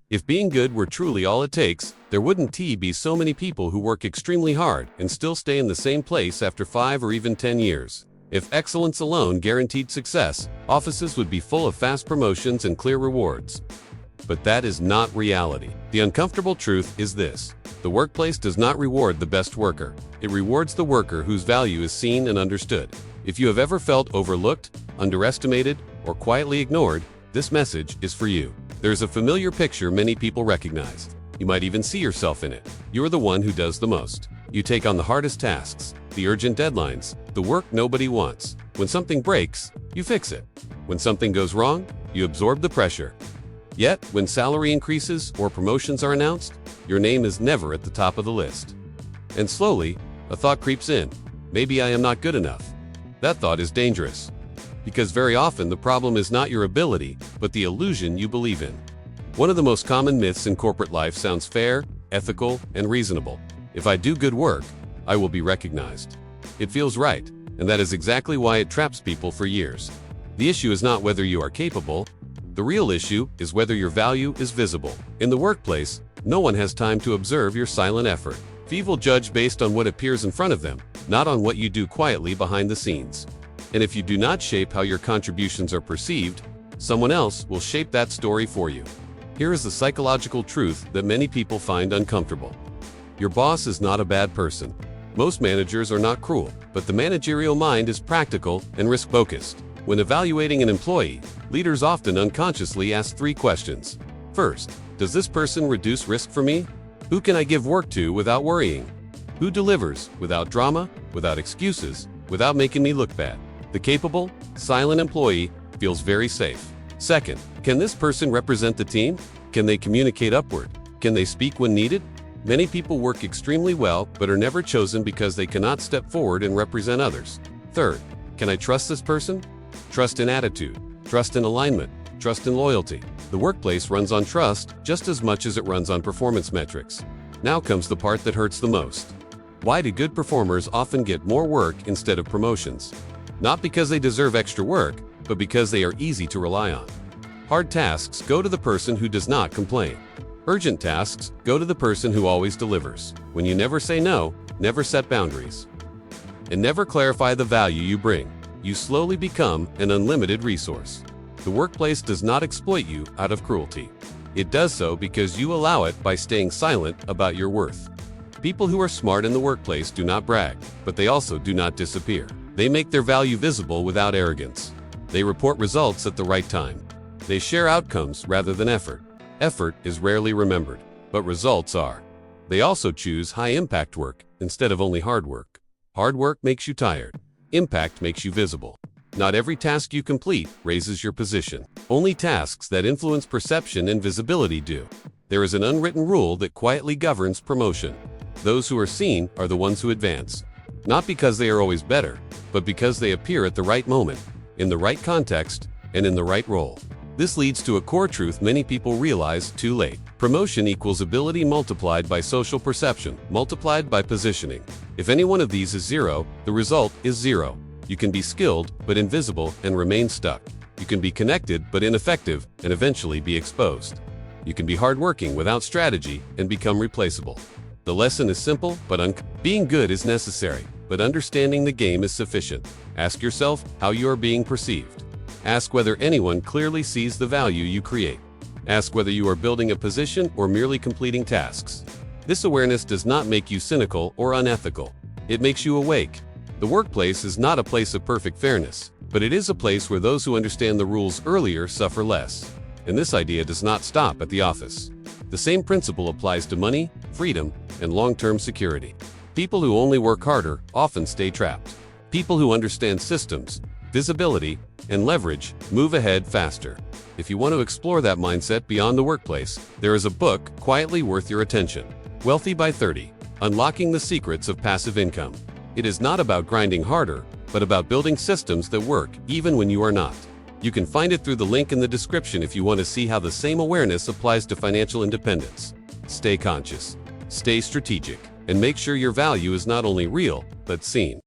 If being good were truly all it takes, there wouldn't be so many people who work extremely hard and still stay in the same place after 5 or even 10 years. If excellence alone guaranteed success, offices would be full of fast promotions and clear rewards. But that is not reality. The uncomfortable truth is this: the workplace does not reward the best worker. It rewards the worker whose value is seen and understood. If you have ever felt overlooked, underestimated, or quietly ignored, this message is for you. There's a familiar picture many people recognize. You might even see yourself in it. You're the one who does the most. You take on the hardest tasks, the urgent deadlines, the work nobody wants. When something breaks, you fix it. When something goes wrong, you absorb the pressure. Yet, when salary increases or promotions are announced, your name is never at the top of the list. And slowly, a thought creeps in: maybe I am not good enough. That thought is dangerous, because very often the problem is not your ability, but the illusion you believe in. One of the most common myths in corporate life sounds fair, ethical, and reasonable. If I do good work, I will be recognized. It feels right, and that is exactly why it traps people for years. The issue is not whether you are capable. The real issue is whether your value is visible. In the workplace, no one has time to observe your silent effort. People judge based on what appears in front of them, not on what you do quietly behind the scenes. And if you do not shape how your contributions are perceived, someone else will shape that story for you. Here is the psychological truth that many people find uncomfortable. Your boss is not a bad person. Most managers are not cruel, but the managerial mind is practical and risk-focused. When evaluating an employee, leaders often unconsciously ask 3 questions. First, does this person reduce risk for me? Who can I give work to without worrying? Who delivers without drama, without excuses, without making me look bad? The capable, silent employee feels very safe. Second, can this person represent the team? Can they communicate upward? Can they speak when needed? Many people work extremely well but are never chosen because they cannot step forward and represent others. Third, can I trust this person? Trust in attitude, trust in alignment, trust in loyalty. The workplace runs on trust just as much as it runs on performance metrics. Now comes the part that hurts the most. Why do good performers often get more work instead of promotions? Not because they deserve extra work, but because they are easy to rely on. Hard tasks go to the person who does not complain. Urgent tasks go to the person who always delivers. When you never say no, never set boundaries, and never clarify the value you bring, you slowly become an unlimited resource. The workplace does not exploit you out of cruelty. It does so because you allow it by staying silent about your worth. People who are smart in the workplace do not brag, but they also do not disappear. They make their value visible without arrogance. They report results at the right time. They share outcomes rather than effort. Effort is rarely remembered, but results are. They also choose high-impact work instead of only hard work. Hard work makes you tired. Impact makes you visible. Not every task you complete raises your position. Only tasks that influence perception and visibility do. There is an unwritten rule that quietly governs promotion. Those who are seen are the ones who advance. Not because they are always better, but because they appear at the right moment, in the right context, and in the right role. This leads to a core truth many people realize too late. Promotion equals ability multiplied by social perception, multiplied by positioning. If any one of these is 0, the result is 0. You can be skilled, but invisible, and remain stuck. You can be connected, but ineffective, and eventually be exposed. You can be hardworking without strategy and become replaceable. The lesson is simple, but being good is necessary, but understanding the game is sufficient. Ask yourself how you are being perceived. Ask whether anyone clearly sees the value you create. Ask whether you are building a position or merely completing tasks. This awareness does not make you cynical or unethical. It makes you awake. The workplace is not a place of perfect fairness, but it is a place where those who understand the rules earlier suffer less. And this idea does not stop at the office. The same principle applies to money, freedom, and long-term security. People who only work harder often stay trapped. People who understand systems, visibility, and leverage move ahead faster. If you want to explore that mindset beyond the workplace, there is a book quietly worth your attention. Wealthy by 30: Unlocking the Secrets of Passive Income. It is not about grinding harder, but about building systems that work even when you are not. You can find it through the link in the description if you want to see how the same awareness applies to financial independence. Stay conscious, stay strategic, and make sure your value is not only real, but seen.